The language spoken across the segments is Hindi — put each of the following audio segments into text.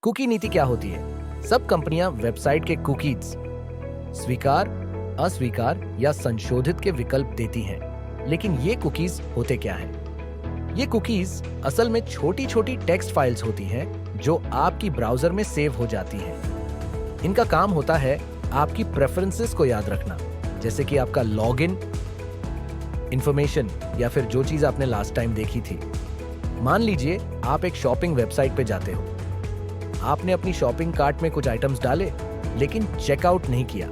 कुकी नीति क्या होती है? सब कंपनियां वेबसाइट के कुकीज स्वीकार, अस्वीकार या संशोधित के विकल्प देती हैं। लेकिन ये कुकीज होते क्या हैं? ये कुकीज असल में छोटी छोटी टेक्स्ट फाइल्स होती हैं जो आपकी ब्राउजर में सेव हो जाती हैं। इनका काम होता है आपकी प्रेफरेंसेस को याद रखना, जैसे कि आपका लॉगिन इंफॉर्मेशन या फिर जो चीज आपने लास्ट टाइम देखी थी। मान लीजिए आप एक शॉपिंग वेबसाइट पे जाते हो। आपने अपनी शॉपिंग कार्ट में कुछ आइटम्स डाले लेकिन चेकआउट नहीं किया।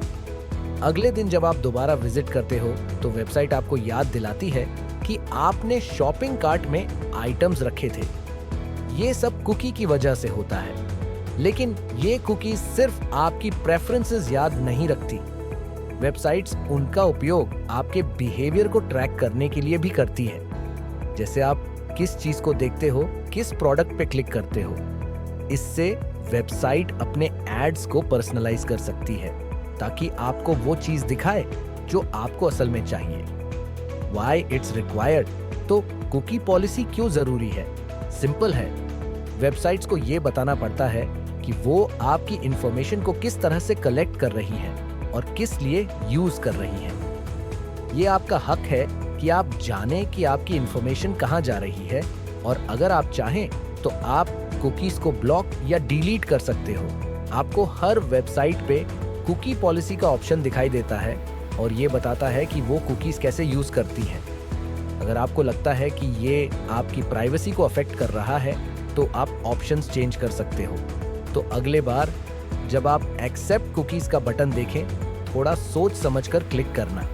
अगले दिन जब आप दोबारा विजिट करते हो तो वेबसाइट आपको याद दिलाती है कि आपने शॉपिंग कार्ट में आइटम्स रखे थे। ये सब कुकी की वजह से होता है, लेकिन ये कुकी सिर्फ आपकी प्रेफरेंसेस याद नहीं रखती। वेबसाइट्स उनका उपयोग आपके बिहेवियर को ट्रैक करने के लिए भी करती है, जैसे आप किस चीज को देखते हो, किस प्रोडक्ट पे क्लिक करते हो। इससे वेबसाइट अपने एड्स को पर्सनलाइज कर सकती है ताकि आपको वो चीज दिखाए जो आपको असल में चाहिए। Why it's required? तो कुकी पॉलिसी क्यों जरूरी है? सिंपल है, वेबसाइट्स को ये बताना पड़ता है कि वो आपकी इंफॉर्मेशन को किस तरह से कलेक्ट कर रही है और किस लिए यूज कर रही है। ये आपका हक है कि आप जानें कि आपकी इंफॉर्मेशन कहाँ जा रही है, और अगर आप चाहें तो आप कुकीज को ब्लॉक या डिलीट कर सकते हो। आपको हर वेबसाइट पे कुकी पॉलिसी का ऑप्शन दिखाई देता है और ये बताता है कि वो कुकीज कैसे यूज करती हैं। अगर आपको लगता है कि ये आपकी प्राइवेसी को अफेक्ट कर रहा है तो आप ऑप्शंस चेंज कर सकते हो। तो अगले बार जब आप एक्सेप्ट कुकीज का बटन देखें, थोड़ा सोच समझकर क्लिक करना।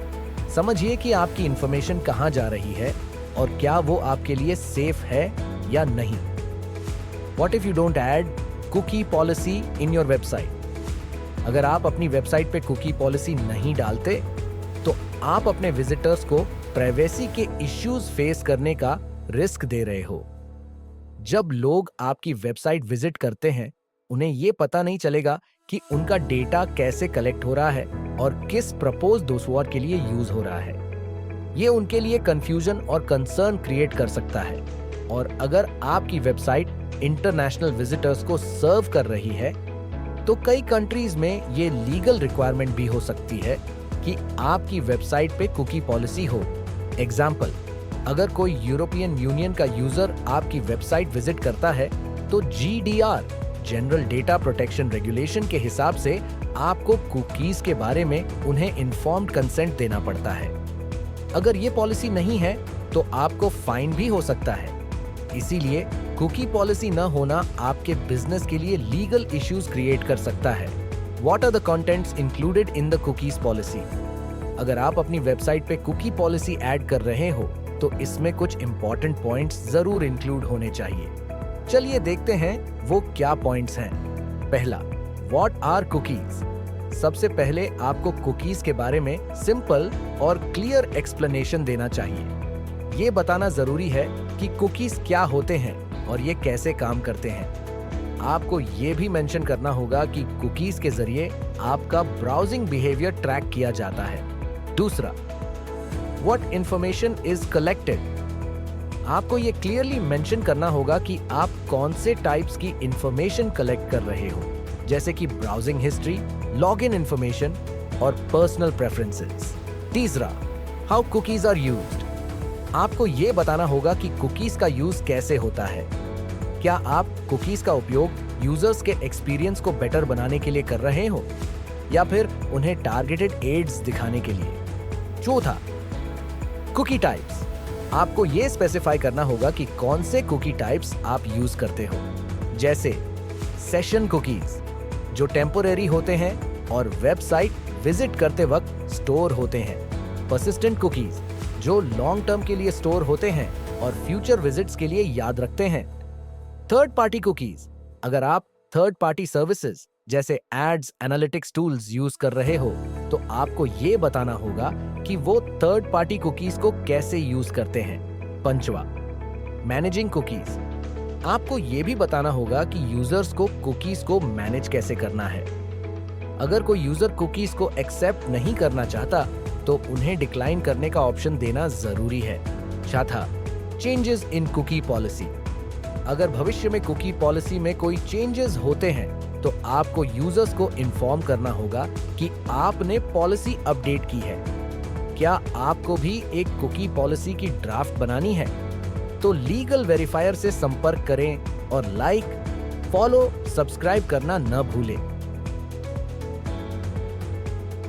समझिए कि आपकी इंफॉर्मेशन कहाँ जा रही है और क्या वो आपके लिए सेफ है या नहीं। What if you don't add cookie policy in your website? अगर आप अपनी वेबसाइट पे कुकी पॉलिसी नहीं डालते तो आप अपने विजिटर्स को प्राइवेसी के इश्यूज फेस करने का रिस्क दे रहे हो। जब लोग आपकी वेबसाइट विजिट करते हैं, उन्हें ये पता नहीं चलेगा कि उनका डेटा कैसे कलेक्ट हो रहा है और किस प्रपोज दुश्वार के लिए यूज हो रहा है। ये उनके लिए कंफ्यूजन और कंसर्न क्रिएट कर सकता है। और अगर आपकी वेबसाइट इंटरनेशनल विजिटर्स को सर्व कर रही है तो कई कंट्रीज में ये लीगल रिक्वायरमेंट भी हो सकती है कि आपकी वेबसाइट पे कुकी पॉलिसी हो। एग्जाम्पल, अगर कोई यूरोपियन यूनियन का यूजर आपकी वेबसाइट विजिट करता है तो GDR general data protection regulation के हिसाब से आपको कुकीज के बारे में उन्हें इन्फॉर्म्ड कंसेंट देना पड़ता है। अगर ये पॉलिसी नहीं है तो आपको फाइन भी हो सकता है। इसीलिए कुकी पॉलिसी न होना आपके बिजनेस के लिए लीगल इश्यूज क्रिएट कर सकता है। What are the contents included in the cookies policy? अगर आप अपनी वेबसाइट पे कुकी पॉलिसी ऐड कर रहे हो तो इसमें कुछ इंपॉर्टेंट पॉइंट्स जरूर इंक्लूड होने चाहिए। चलिए देखते हैं वो क्या पॉइंट्स हैं। पहला, What are cookies? सबसे पहले आपको कुकीज के बारे में सिंपल और क्लियर एक्सप्लेनेशन देना चाहिए। ये बताना जरूरी है कि कुकीज क्या होते हैं और ये कैसे काम करते हैं। आपको ये भी मेंशन करना होगा कि कुकीज के जरिए आपका ब्राउजिंग बिहेवियर ट्रैक किया जाता है। दूसरा, व्हाट इंफॉर्मेशन इज कलेक्टेड। आपको ये क्लियरली मेंशन करना होगा कि आप कौन से टाइप्स की इंफॉर्मेशन कलेक्ट कर रहे हो, जैसे कि ब्राउजिंग हिस्ट्री, लॉगिन इंफॉर्मेशन और पर्सनल प्रेफरेंसेस। तीसरा, हाउ कुकीज आर यूज्ड। आपको ये बताना होगा कि कुकीज का यूज कैसे होता है। क्या आप कुकीज का उपयोग यूजर्स के एक्सपीरियंस को बेटर बनाने के लिए कर रहे हो या फिर उन्हें टारगेटेड एड्स दिखाने के लिए। चौथा, कुकी टाइप्स। आपको ये स्पेसिफाई करना होगा कि कौन से कुकी टाइप्स आप यूज करते हो, जैसे सेशन कुकीज जो टेम्पोरेरी होते हैं और वेबसाइट विजिट करते वक्त स्टोर होते हैं, पर्सिस्टेंट कुकीज जो लॉन्ग टर्म के लिए स्टोर होते हैं और फ्यूचर विजिट्स के लिए याद रखते हैं। थर्ड पार्टी कुकीज, अगर आप थर्ड पार्टी सर्विसेज जैसे एड्स एनालिटिक्स टूल्स यूज कर रहे हो तो आपको ये बताना होगा कि वो थर्ड पार्टी कुकीज को कैसे यूज करते हैं। पंचवा, मैनेजिंग कुकीज। आपको ये भी बताना होगा कि यूजर्स को कुकीज को मैनेज कैसे करना है। अगर कोई यूजर कुकीज को एक्सेप्ट नहीं करना चाहता तो उन्हें डिक्लाइन करने का ऑप्शन देना जरूरी है। चौथा, चेंजेस इन कुकी पॉलिसी। अगर भविष्य में कुकी पॉलिसी में कोई चेंजेस होते हैं तो आपको यूजर्स को इन्फॉर्म करना होगा कि आपने पॉलिसी अपडेट की है। क्या आपको भी एक कुकी पॉलिसी की ड्राफ्ट बनानी है? तो लीगल वेरीफायर से संपर्क करें और लाइक, फॉलो, सब्सक्राइब करना न भूलें।